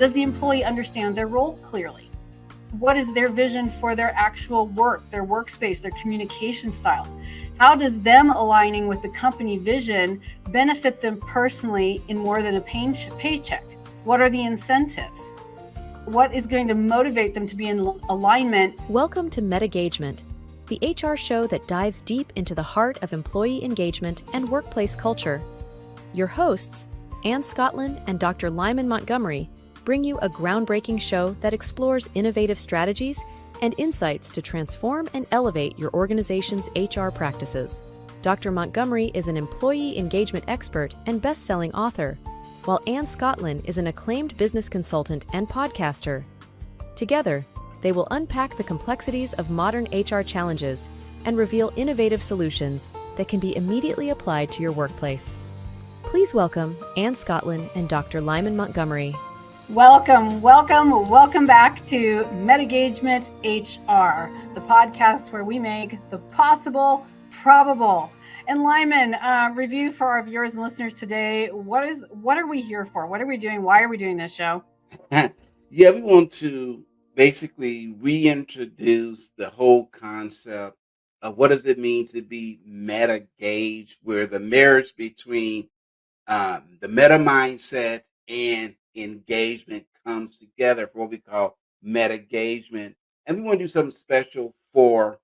Does the employee understand their role clearly? What is their vision for their actual work, their workspace, their communication style? How does them aligning with the company vision benefit them personally in more than a paycheck? What are the incentives? What is going to motivate them to be in alignment? Welcome to MetaGagement, the HR show that dives deep into the heart of employee engagement and workplace culture. Your hosts, Ann Scottlin and Dr. Lyman Montgomery, bring you a groundbreaking show that explores innovative strategies and insights to transform and elevate your organization's HR practices. Dr. Montgomery is an employee engagement expert and best-selling author, while Ann Scottlin is an acclaimed business consultant and podcaster. Together, they will unpack the complexities of modern HR challenges and reveal innovative solutions that can be immediately applied to your workplace. Please welcome Ann Scottlin and Dr. Lyman Montgomery. Welcome back to MetaGagement-HR, the podcast where we make the possible probable. And Lyman, review for our viewers and listeners today. What are we here for? What are we doing? Why are we doing this show? We want to basically reintroduce the whole concept of what does it mean to be meta-gaged, where the marriage between the meta mindset and engagement comes together for what we call meta-gagement. And we want to do something special for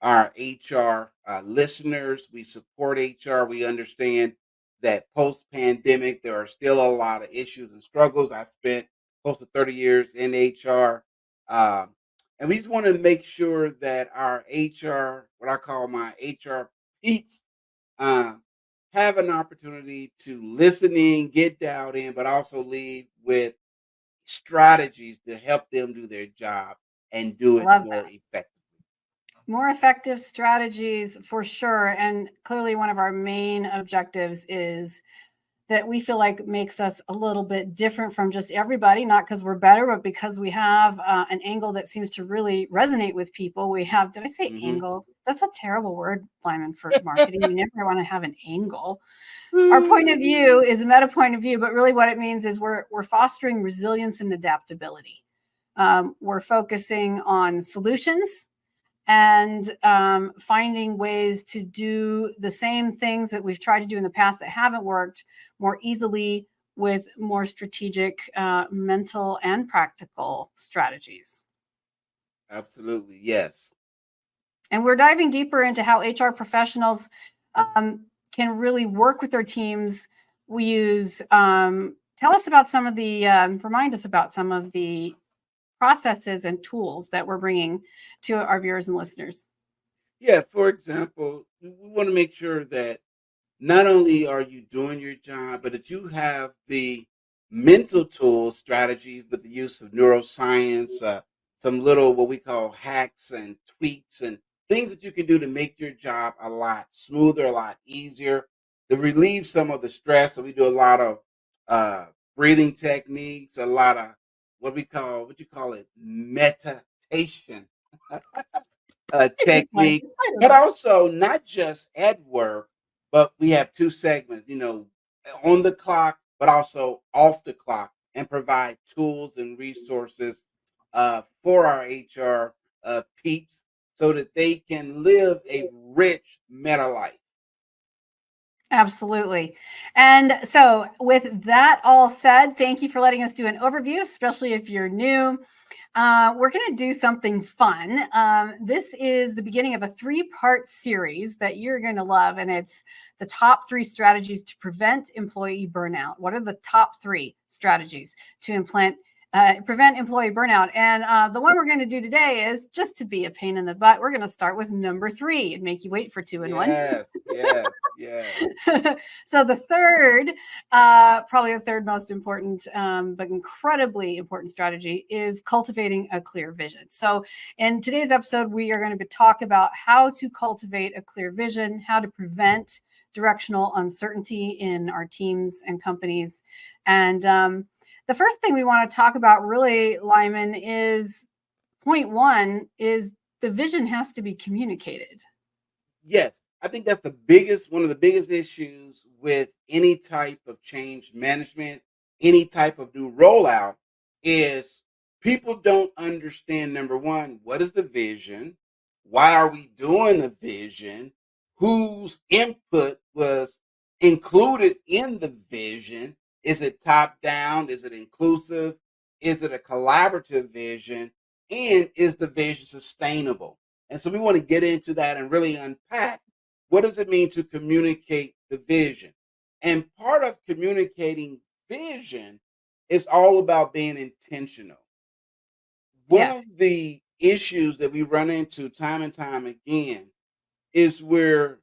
our HR listeners. We support HR. We understand that post-pandemic, there are still a lot of issues and struggles. I spent close to 30 years in HR. And we just want to make sure that our HR, what I call my HR peeps, have an opportunity to listen in, get dialed in, but also leave with strategies to help them do their job and do it more effectively. More effective strategies for sure. And clearly one of our main objectives is that we feel like makes us a little bit different from just everybody, not because we're better, but because we have an angle that seems to really resonate with people. We have, did I say angle? That's a terrible word, Lyman, for marketing. You never want to have an angle. Our point of view is a meta point of view, but really what it means is we're fostering resilience and adaptability. We're focusing on solutions and finding ways to do the same things that we've tried to do in the past that haven't worked more easily with more strategic, mental and practical strategies. Absolutely, yes. And we're diving deeper into how HR professionals can really work with their teams. We use, tell us about some of the, remind us about some of the processes and tools that we're bringing to our viewers and listeners. Yeah, for example, we want to make sure that not only are you doing your job, but that you have the mental tools, strategies with the use of neuroscience, some little what we call hacks and tweaks and things that you can do to make your job a lot smoother, a lot easier, to relieve some of the stress. So we do a lot of breathing techniques, a lot of what you call it, meditation technique, but also not just at work, but we have two segments, on the clock, but also off the clock, and provide tools and resources for our HR peeps so that they can live a rich meta life. Absolutely. And so with that all said, thank you for letting us do an overview, especially if you're new. We're going to do something fun. This is the beginning of a 3-part series that you're going to love, and it's the top 3 strategies to prevent employee burnout. What are the top 3 strategies to prevent employee burnout? And the one we're going to do today is just to be a pain in the butt. We're going to start with number 3 and make you wait for 2 and 1. Yeah. So the third, probably the third most important, but incredibly important strategy is cultivating a clear vision. So in today's episode, we are going to talk about how to cultivate a clear vision, how to prevent directional uncertainty in our teams and companies. And the first thing we want to talk about really, Lyman, is point 1 is the vision has to be communicated. Yes. I think that's one of the biggest issues with any type of change management, any type of new rollout, is people don't understand, number one, what is the vision? Why are we doing the vision? Whose input was included in the vision? Is it top down? Is it inclusive? Is it a collaborative vision? And is the vision sustainable? And so we want to get into that and really unpack what does it mean to communicate the vision? And part of communicating vision is all about being intentional. One Yes. of the issues that we run into time and time again is where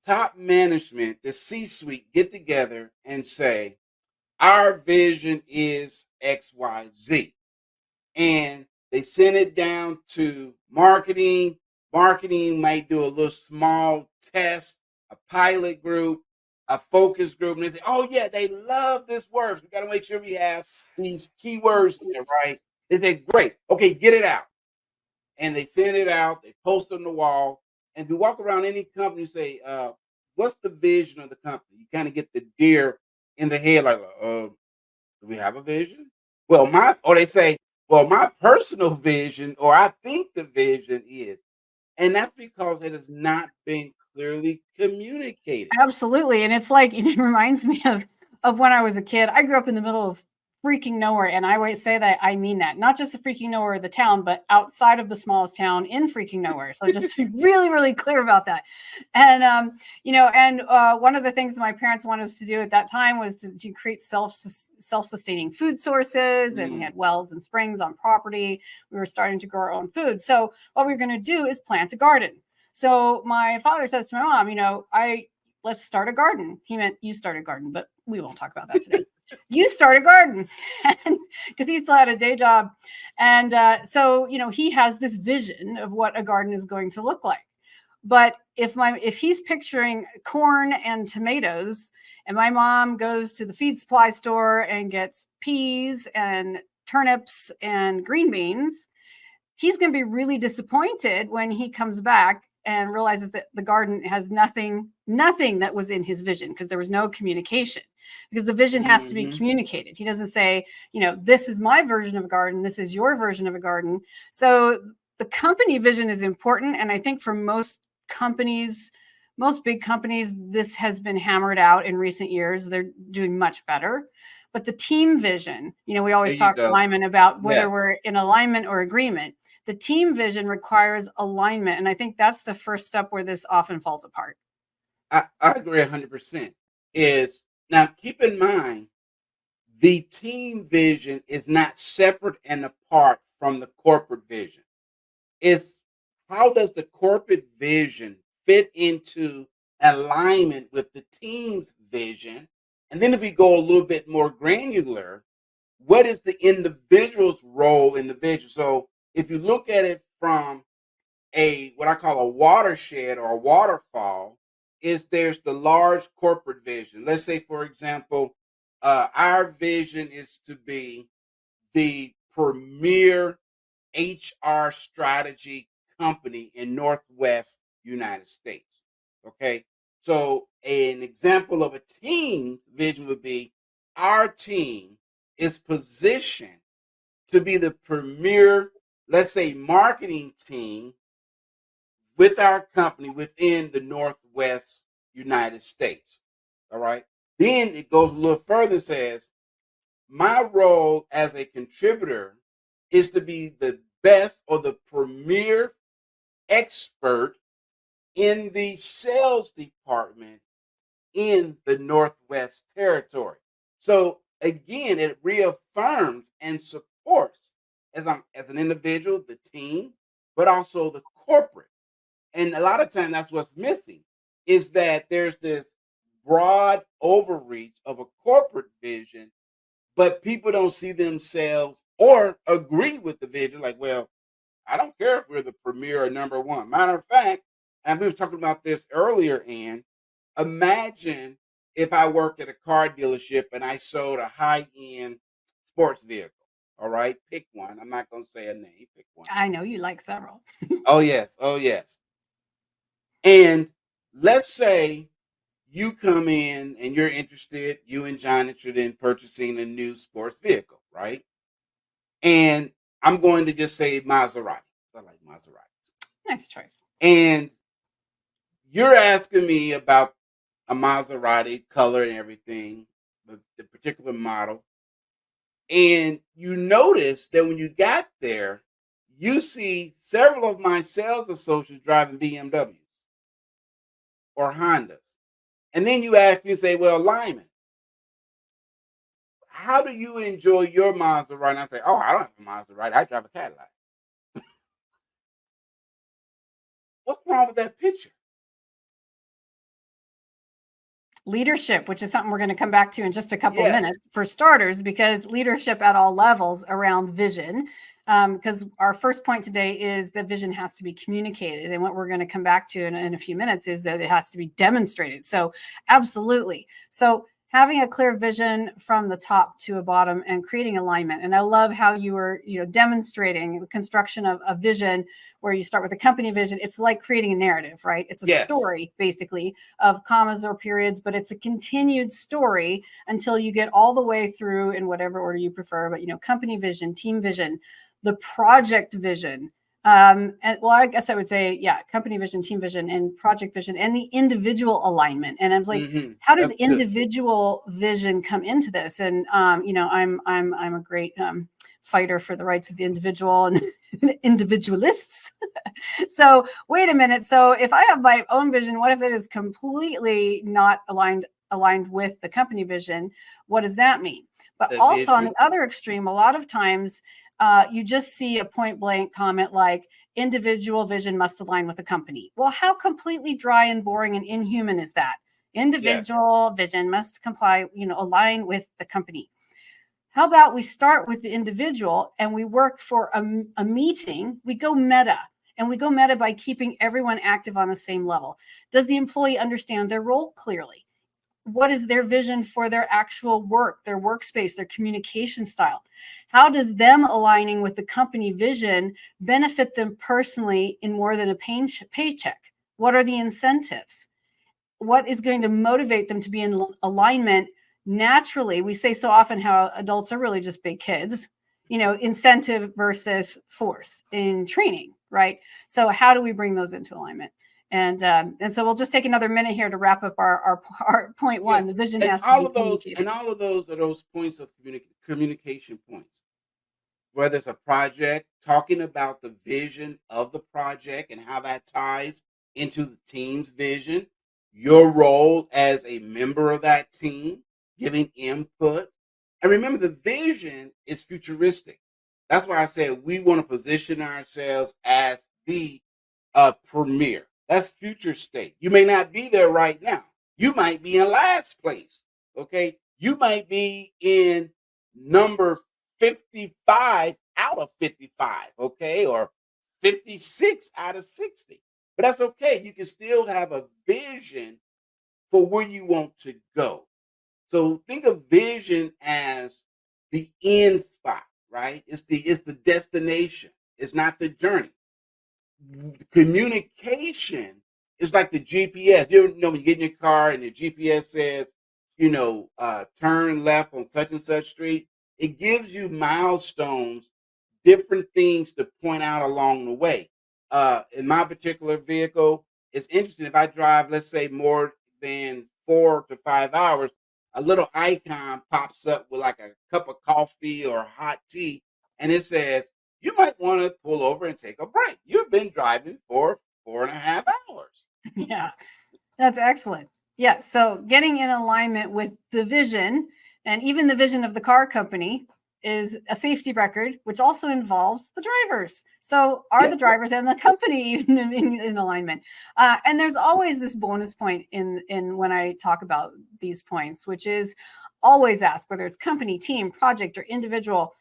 top management, the C suite, get together and say, our vision is XYZ. And they send it down to marketing. Marketing might do a little small test, a pilot group, a focus group, and they say, "Oh yeah, they love this word. We got to make sure we have these keywords in there, right?" They say, "Great, okay, get it out," and they send it out. They post it on the wall, and if you walk around any company, you say, "What's the vision of the company?" You kind of get the deer in the head, like, do we have a vision? Well, or they say, well, my personal vision, or I think the vision is, and that's because it has not been clearly communicated. Absolutely, and it's like it reminds me of when I was a kid. I grew up in the middle of freaking nowhere, and I always say that I mean that. Not just the freaking nowhere of the town, but outside of the smallest town in freaking nowhere. So just to be really, really clear about that. And one of the things my parents wanted us to do at that time was to create self-sustaining food sources, and we Mm, had wells and springs on property. We were starting to grow our own food. So what we were going to do is plant a garden. So my father says to my mom, let's start a garden. He meant you start a garden, but we won't talk about that today. You start a garden, because he still had a day job. And he has this vision of what a garden is going to look like. But if he's picturing corn and tomatoes, and my mom goes to the feed supply store and gets peas and turnips and green beans, he's going to be really disappointed when he comes back and realizes that the garden has nothing that was in his vision, because there was no communication, because the vision has to be mhm. communicated. He doesn't say, this is my version of a garden, this is your version of a garden. So the company vision is important. And I think for most big companies, this has been hammered out in recent years. They're doing much better. But the team vision, we There always you talk, go. Lyman, about whether Yes, we're in alignment or agreement. The team vision requires alignment. And I think that's the first step where this often falls apart. I agree 100%. Is now keep in mind the team vision is not separate and apart from the corporate vision. It's how does the corporate vision fit into alignment with the team's vision? And then if we go a little bit more granular, what is the individual's role in the vision? So if you look at it from a what I call a watershed or a waterfall, is there's the large corporate vision. Let's say, for example, our vision is to be the premier HR strategy company in Northwest United States. Okay. So an example of a team vision would be our team is positioned to be the premier, let's say, marketing team with our company within the Northwest United States. All right. Then it goes a little further and says, my role as a contributor is to be the best or the premier expert in the sales department in the Northwest Territory. So again, it reaffirms and supports as an individual, the team, but also the corporate. And a lot of times that's what's missing is that there's this broad overreach of a corporate vision, but people don't see themselves or agree with the vision. Like, well, I don't care if we're the premier or number one. Matter of fact, and we were talking about this earlier, Ann, imagine if I worked at a car dealership and I sold a high-end sports vehicle. All right, pick one. I'm not going to say a name. Pick one. I know you like several. Oh yes, oh yes. And let's say you come in and you're interested, you and John interested in purchasing a new sports vehicle, right? And I'm going to just say Maserati. I like Maseratis. Nice choice. And you're asking me about a Maserati color and everything, the particular model. And you notice that when you got there, you see several of my sales associates driving BMWs or Hondas. And then you ask me, say, well, Lyman, how do you enjoy your Maserati? And I say, oh, I don't have a Maserati. I drive a Cadillac. What's wrong with that picture? Leadership, which is something we're going to come back to in just a couple Yes. minutes for starters, because leadership at all levels around vision. Because our first point today is that vision has to be communicated. And what we're going to come back to in a few minutes is that it has to be demonstrated. So absolutely. So having a clear vision from the top to a bottom and creating alignment. And I love how you were, demonstrating the construction of a vision where you start with a company vision. It's like creating a narrative, right? It's a story basically of commas or periods, but it's a continued story until you get all the way through in whatever order you prefer. But, company vision, team vision, the project vision. And well, I guess I would say, company vision, team vision, and project vision, and the individual alignment. And I was like, how does individual vision come into this? And I'm a great fighter for the rights of the individual and individualists. So wait a minute. So if I have my own vision, what if it is completely not aligned with the company vision? What does that mean? But also on the other extreme, a lot of times you just see a point blank comment like individual vision must align with the company. Well, how completely dry and boring and inhuman is that? Individual vision must align with the company. How about we start with the individual and we work for a meeting? We go meta, and we go meta by keeping everyone active on the same level. Does the employee understand their role clearly? What is their vision for their actual work, their workspace, their communication style? How does them aligning with the company vision benefit them personally in more than a paycheck? What are the incentives? What is going to motivate them to be in alignment naturally? We say so often how adults are really just big kids, incentive versus force in training, right? So how do we bring those into alignment? And so we'll just take another minute here to wrap up our point one. The vision has to be communicated. And all of those are those points of communication points. Whether it's a project, talking about the vision of the project and how that ties into the team's vision, your role as a member of that team, giving input. And remember, the vision is futuristic. That's why I said we want to position ourselves as the premier. That's future state. You may not be there right now. You might be in last place. Okay. You might be in number 55 out of 55. Okay. Or 56 out of 60. But that's okay. You can still have a vision for where you want to go. So think of vision as the end spot, right? It's the destination. It's not the journey. Communication is like the GPS. You know when you get in your car and the GPS says, turn left on such and such street. It gives you milestones, different things to point out along the way. In my particular vehicle, it's interesting. If I drive, let's say, more than 4 to 5 hours, a little icon pops up with like a cup of coffee or hot tea, and it says, you might want to pull over and take a break. You've been driving for 4.5 hours. Yeah, that's excellent. Yeah, so getting in alignment with the vision and even the vision of the car company is a safety record, which also involves the drivers. So are the drivers and the company even in alignment? And there's always this bonus point in when I talk about these points, which is always ask whether it's company, team, project, or individual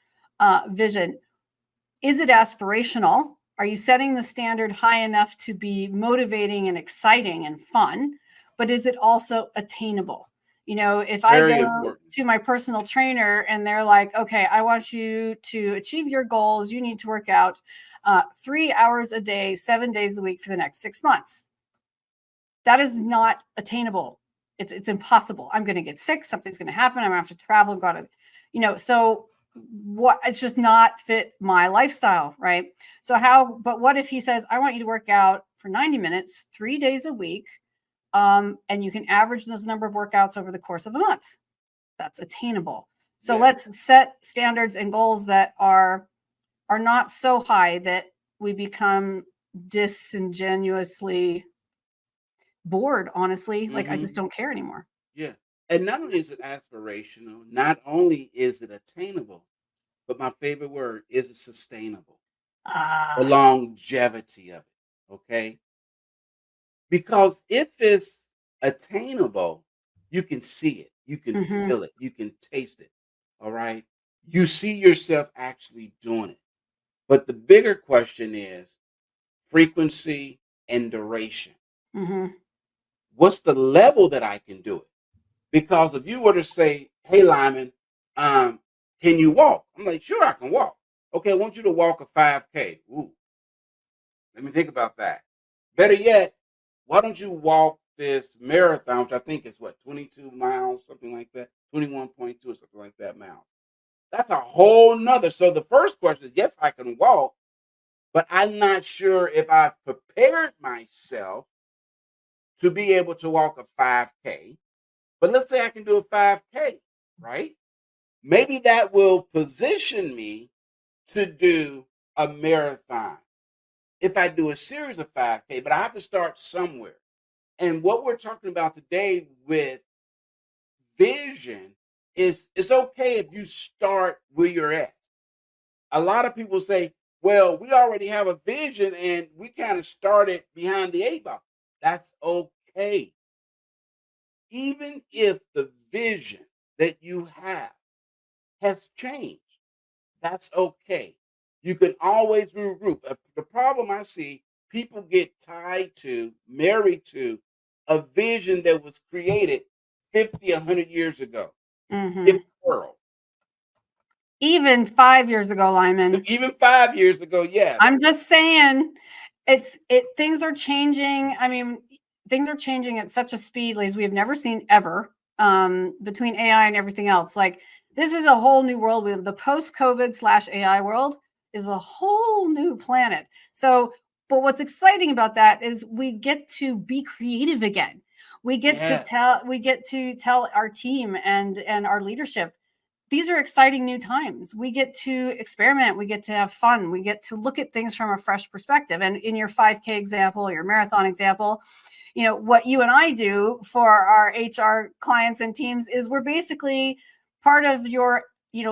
vision. Is it aspirational? Are you setting the standard high enough to be motivating and exciting and fun? But is it also attainable? If I go to my personal trainer and they're like, okay, I want you to achieve your goals. You need to work out 3 hours a day, 7 days a week for the next 6 months. That is not attainable. It's impossible. I'm going to get sick. Something's going to happen. I'm going to have to travel. So what, it's just not fit my lifestyle, right? So but what if he says, I want you to work out for 90 minutes, 3 days a week, and you can average this number of workouts over the course of a month. That's attainable. So Yeah. let's set standards and goals that are not so high that we become disingenuously bored, honestly. Like, I just don't care anymore. Yeah. And not only is it aspirational, not only is it attainable, but my favorite word is it sustainable. The Ah, longevity of it. Okay. Because if it's attainable, you can see it, you can mhm, feel it, you can taste it. All right. You see yourself actually doing it. But the bigger question is frequency and duration. mhm, What's the level that I can do it? Because if you were to say, "Hey, Lyman, can you walk?" I'm like, "Sure, I can walk." Okay, I want you to walk a 5K. Ooh, let me think about that. Better yet, why don't you walk this marathon, which I think is what, 22 miles, something like that, 21.2 or something like that miles. That's a whole nother. So the first question is, yes, I can walk, but I'm not sure if I've prepared myself to be able to walk a 5K. But let's say I can do a 5K, right? Maybe that will position me to do a marathon if I do a series of 5K, but I have to start somewhere. And what we're talking about today with vision is it's okay if you start where you're at. A lot of people say, well, we already have a vision and we kind of started behind the eight ball. That's okay. Even if the vision that you have has changed, that's okay. You can always regroup. The problem I see, people get tied to, married to a vision that was created 50, 100 years ago. mhm. Different world. Even 5 years ago, Lyman. Even 5 years ago, yes. I'm just saying, things are changing. I mean, things are changing at such a speed as we have never seen ever, between AI and everything else. Like, this is a whole new world. The post-COVID/AI world is a whole new planet. So, but what's exciting about that is we get to be creative again. Yes. We get to tell our team and our leadership, these are exciting new times. We get to experiment. We get to have fun. We get to look at things from a fresh perspective. And in your 5K example, your marathon example, what you and I do for our HR clients and teams is we're basically part of your,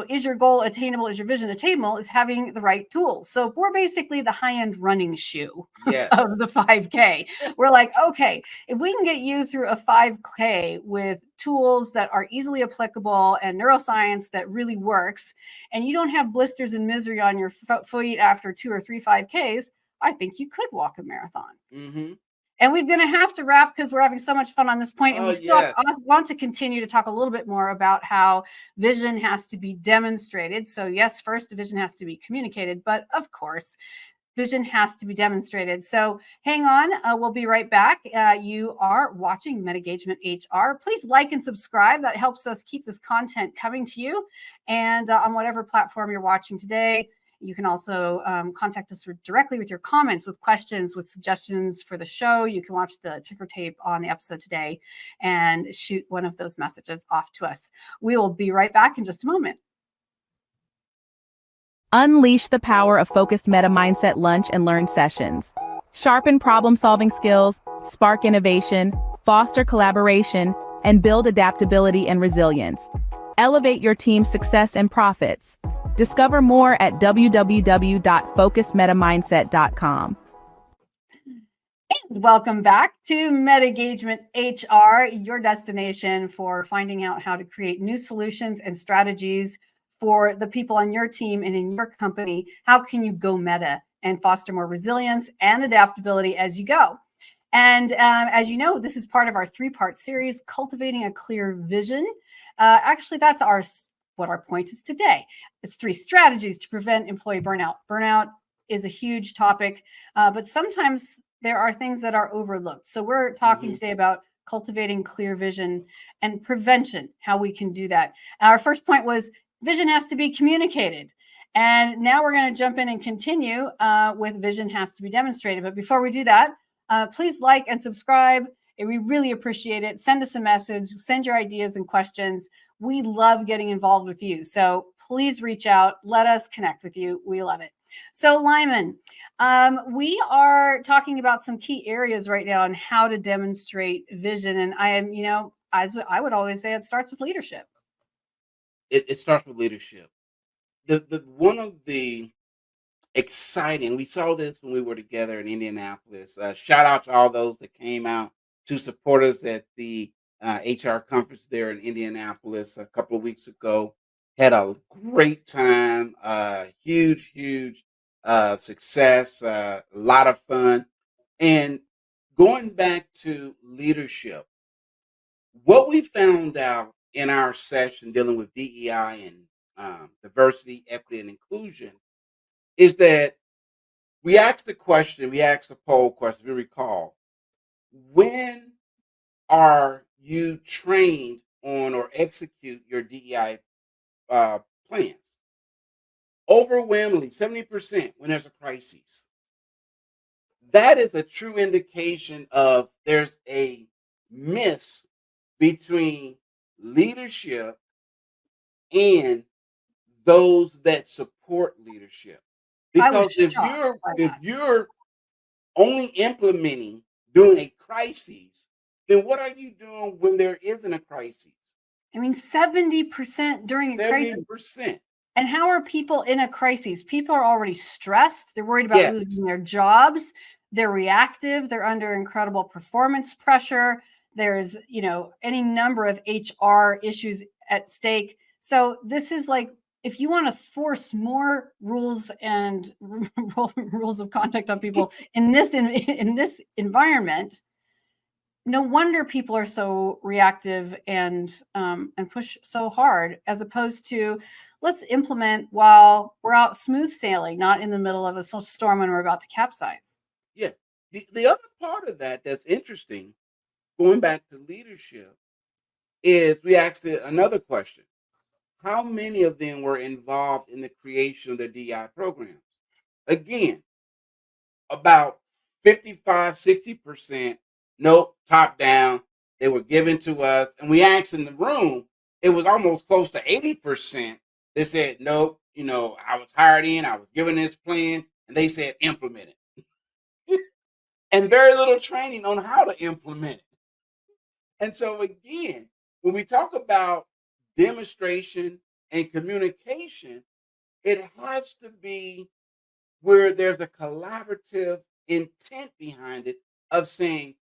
is your goal attainable? Is your vision attainable? Is having the right tools. So we're basically the high-end running shoe Yes. of the 5K. We're like, okay, if we can get you through a 5K with tools that are easily applicable and neuroscience that really works, and you don't have blisters and misery on your feet after 2 or 3 5Ks, I think you could walk a marathon. Mm-hmm. And we're going to have to wrap because we're having so much fun on this point. And Oh, we still yes. want to continue to talk a little bit more about how vision has to be demonstrated. So, yes, first, the vision has to be communicated, but of course, vision has to be demonstrated. So hang on. We'll be right back. You are watching MetaGagement-HR. Please like and subscribe. That helps us keep this content coming to you. And on whatever platform you're watching today, you can also contact us directly with your comments, with questions, with suggestions for the show. You can watch the ticker tape on the episode today and shoot one of those messages off to us. We will be right back in just a moment. Unleash the power of focused meta mindset lunch and learn sessions. Sharpen problem-solving skills, spark innovation, foster collaboration, and build adaptability and resilience. Elevate your team's success and profits. Discover more at www.focusedmetamindset.com. Welcome back to MetaGagement-HR, your destination for finding out how to create new solutions and strategies for the people on your team and in your company. How can you go meta and foster more resilience and adaptability as you go? And as you know, this is part of our 3-part series, Cultivating a Clear Vision. Actually, that's what our point is today. It's 3 strategies to prevent employee burnout. Burnout is a huge topic, but sometimes there are things that are overlooked. So we're talking today about cultivating clear vision and prevention, how we can do that. Our first point was vision has to be communicated. And now we're going to jump in and continue with vision has to be demonstrated. But before we do that, please like and subscribe. We really appreciate it. Send us a message, send your ideas and questions. We love getting involved with you. So please reach out. Let us connect with you. We love it. So Lyman, we are talking about some key areas right now on how to demonstrate vision. And I am, as I would always say, it starts with leadership. It starts with leadership. The one of the exciting, we saw this when we were together in Indianapolis. Shout out to all those that came out to support us at the HR conference there in Indianapolis a couple of weeks ago. Had a great time, huge success, a lot of fun. And going back to leadership, what we found out in our session dealing with DEI and diversity, equity, and inclusion is that we asked the question, we asked the poll question, if you recall, when are you trained on or execute your DEI plans? Overwhelmingly, 70% when there's a crisis. That is a true indication of there's a miss between leadership and those that support leadership. Because if you're only implementing during a crisis, then what are you doing when there isn't a crisis? I mean, 70% during a crisis. 70%. And how are people in a crisis? People are already stressed. They're worried about losing their jobs. They're reactive. They're under incredible performance pressure. There's, any number of HR issues at stake. So this is like, if you want to force more rules and rules of conduct on people in this environment, no wonder people are so reactive and push so hard, as opposed to let's implement while we're out smooth sailing, not in the middle of a storm when we're about to capsize. Yeah. The other part of that that's interesting, going back to leadership, is we asked another question. How many of them were involved in the creation of the DI programs? Again, about 55, 60%, nope, top down. They were given to us. And we asked in the room, it was almost close to 80%. They said, nope, I was hired in, I was given this plan, and they said, implement it. And very little training on how to implement it. And so again, when we talk about demonstration and communication, it has to be where there's a collaborative intent behind it of saying,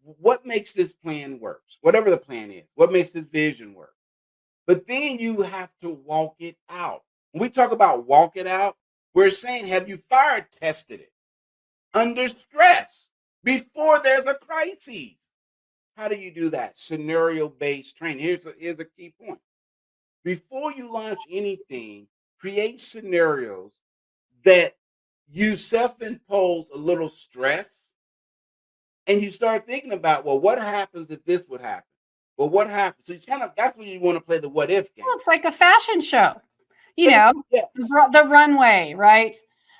what makes this plan work? Whatever the plan is, what makes this vision work? But then you have to walk it out. When we talk about walk it out, we're saying, have you fire tested it under stress before there's a crisis? How do you do that? Scenario-based training. Here's a key point. Before you launch anything, create scenarios that you self-impose a little stress, and you start thinking about, well, what happens if this would happen? Well, what happens? So it's that's when you want to play the what if game. Well, it's like a fashion show, the runway, right?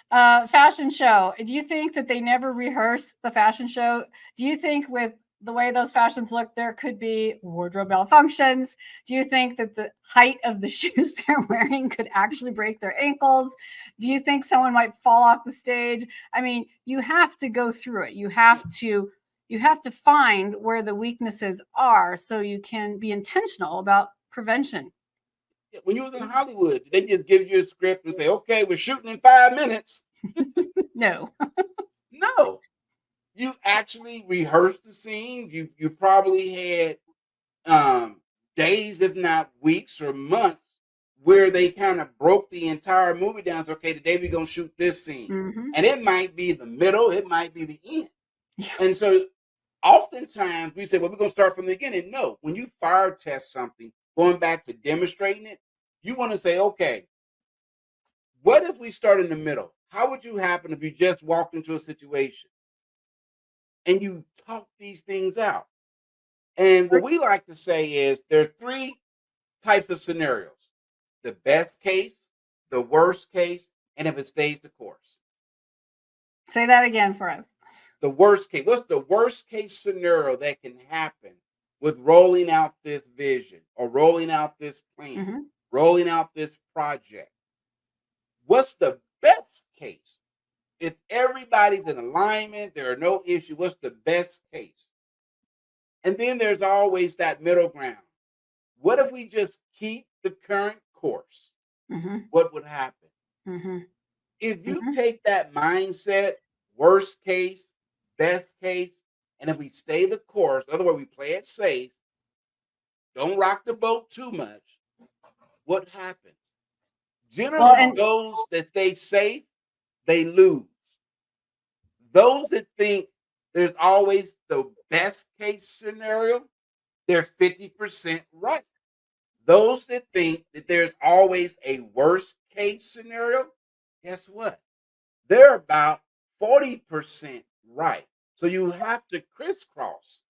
Fashion show. Do you think that they never rehearse the fashion show? Do you think with the way those fashions look, there could be wardrobe malfunctions? Do you think that the height of the shoes they're wearing could actually break their ankles? Do you think someone might fall off the stage? I mean, you have to go through it. You have to find where the weaknesses are so you can be intentional about prevention. When you was in Hollywood, did they just give you a script and say, okay, we're shooting in 5 minutes? No. No. You actually rehearsed the scene. You probably had days, if not weeks or months, where they kind of broke the entire movie down. So, okay, today we're going to shoot this scene. Mm-hmm. And it might be the middle, it might be the end. Yeah. And so oftentimes we say, well, we're going to start from the beginning. No, when you fire test something, going back to demonstrating it, you want to say, okay, what if we start in the middle? How would you happen if you just walked into a situation and you talk these things out? And what we like to say is there are 3 types of scenarios. the best case, the worst case, and if it stays the course. Say that again for us. The worst case. What's the worst case scenario that can happen with rolling out this vision or rolling out this plan, Mm-hmm. rolling out this project? What's the best case? If everybody's in alignment, there are no issues. What's the best case? And then there's always that middle ground. What if we just keep the current course? Mm-hmm. What would happen? Mm-hmm. If you Mm-hmm. take that mindset, worst case, best case, and if we stay the course, in other words, we play it safe, don't rock the boat too much, what happens? Well, Generally, and those that stay safe, they lose. Those that think there's always the best case scenario, they're 50% right. Those that think that there's always a worst case scenario, guess what? They're about 40% right. So you have to crisscross.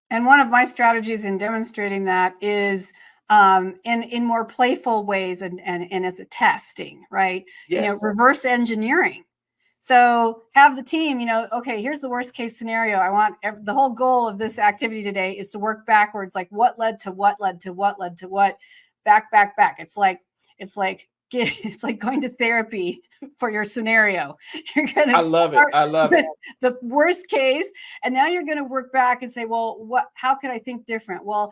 And one of my strategies in demonstrating that is in more playful ways and as a testing, right? Yes. Reverse engineering. So have the team, okay, here's the worst case scenario. I want the whole goal of this activity today is to work backwards, like what led to what led to what led to what, back. It's like going to therapy for your scenario. You're going to I love it. I love it. The worst case, and now you're going to work back and say, well, how could I think different? Well,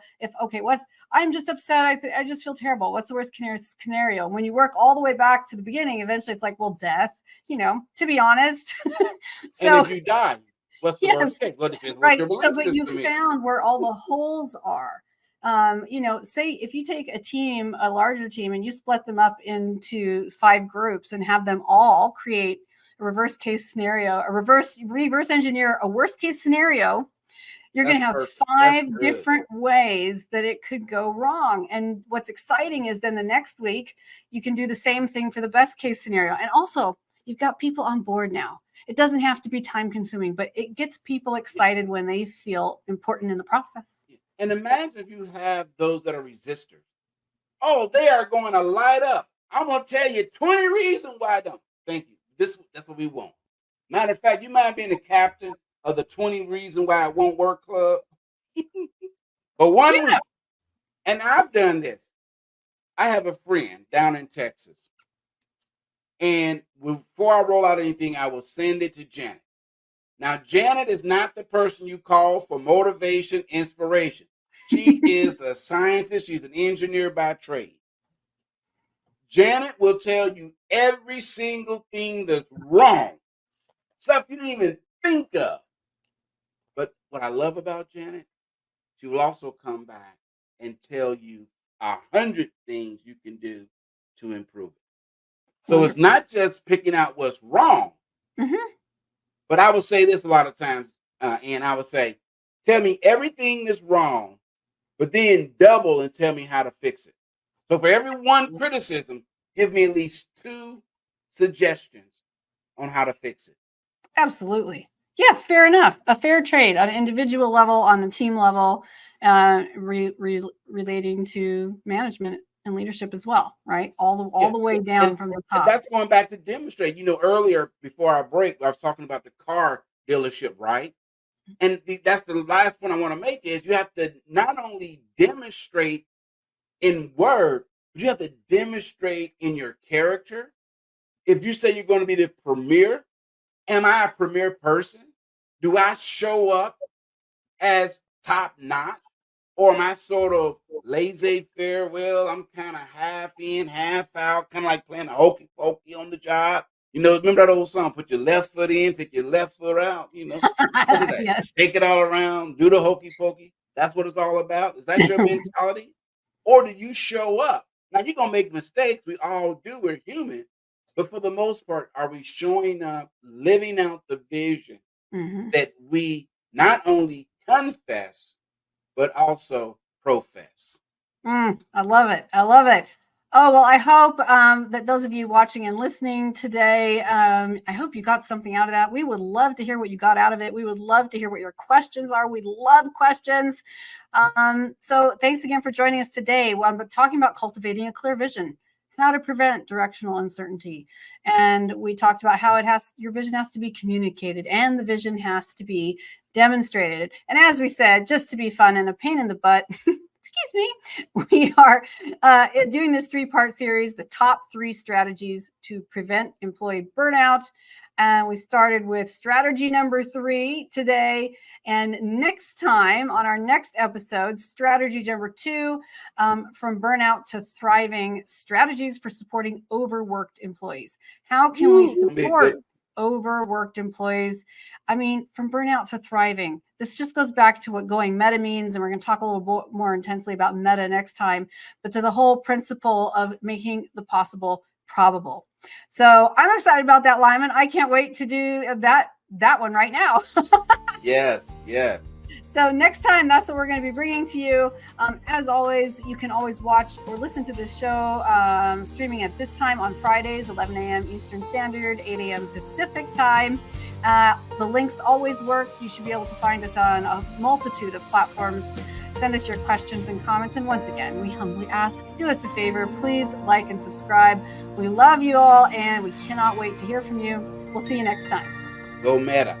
I'm just upset. I just feel terrible. What's the worst scenario? And when you work all the way back to the beginning, eventually it's like, well, death, to be honest. And if you die, what's the Yes, worst case? What depends what right. your So, belief but you system is. found where all the holes are. Say if you take a larger team, and you split them up into 5 groups and have them all create a reverse case scenario, reverse engineer a worst case scenario, you're going to have Perfect. 5 different ways that it could go wrong. And what's exciting is then the next week, you can do the same thing for the best case scenario. And also, you've got people on board now. It doesn't have to be time consuming, but it gets people excited when they feel important in the process. And imagine if you have those that are resistors. Oh, they are going to light up. I'm going to tell you 20 reasons why I don't. Thank you. That's what we want. Matter of fact, you might be the captain of the 20 reasons why it won't work club. But 1 week. And I've done this. I have a friend down in Texas. And before I roll out anything, I will send it to Janet. Now, Janet is not the person you call for motivation, inspiration. She is a scientist. She's an engineer by trade. Janet will tell you every single thing that's wrong, stuff you didn't even think of. But what I love about Janet, she will also come back and tell you 100 things you can do to improve it. So it's not just picking out what's wrong. Mm-hmm. But I would say this a lot of times, and I would say, tell me everything that's wrong, but then double and tell me how to fix it. So for every 1 criticism, give me at least 2 suggestions on how to fix it. Absolutely. Yeah, fair enough. A fair trade on an individual level, on a team level, relating to management and leadership as well, right? All the way down from the top. And that's going back to demonstrate. Earlier before our break, I was talking about the car dealership, right? And that's the last point I want to make is you have to not only demonstrate in word, but you have to demonstrate in your character. If you say you're going to be the premier, am I a premier person? Do I show up as top notch? Or am I sort of laissez-faire? Well, I'm kind of half in, half out, kind of like playing a hokey pokey on the job. Remember that old song, put your left foot in, take your left foot out, Yes. Shake it all around, do the hokey pokey. That's what it's all about. Is that your mentality? Or do you show up? Now, you're going to make mistakes. We all do. We're human. But for the most part, are we showing up, living out the vision that we not only confess, but also profess? I love it. I love it. Oh, well, I hope that those of you watching and listening today, I hope you got something out of that. We would love to hear what you got out of it. We would love to hear what your questions are. We love questions. So thanks again for joining us today. I'm talking about cultivating a clear vision. how to prevent directional uncertainty. And we talked about how your vision has to be communicated and the vision has to be demonstrated. And as we said, just to be fun and a pain in the butt, excuse me, we are doing this 3-part series, the top 3 strategies to prevent employee burnout. And we started with strategy number 3 today. And next time on our next episode, strategy number 2, from burnout to thriving, strategies for supporting overworked employees. How can we support overworked employees? I mean, from burnout to thriving. This just goes back to what going meta means. And we're going to talk a little more intensely about meta next time, but to the whole principle of making the possible probable. So I'm excited about that, Lyman. I can't wait to do that one right now. Yes. So next time, that's what we're going to be bringing to you. As always, you can always watch or listen to this show streaming at this time on Fridays, 11 a.m. Eastern Standard, 8 a.m. Pacific time. The links always work. You should be able to find us on a multitude of platforms. Send us your questions and comments. And once again, we humbly ask, do us a favor, please like and subscribe. We love you all, and we cannot wait to hear from you. We'll see you next time. Go Meta.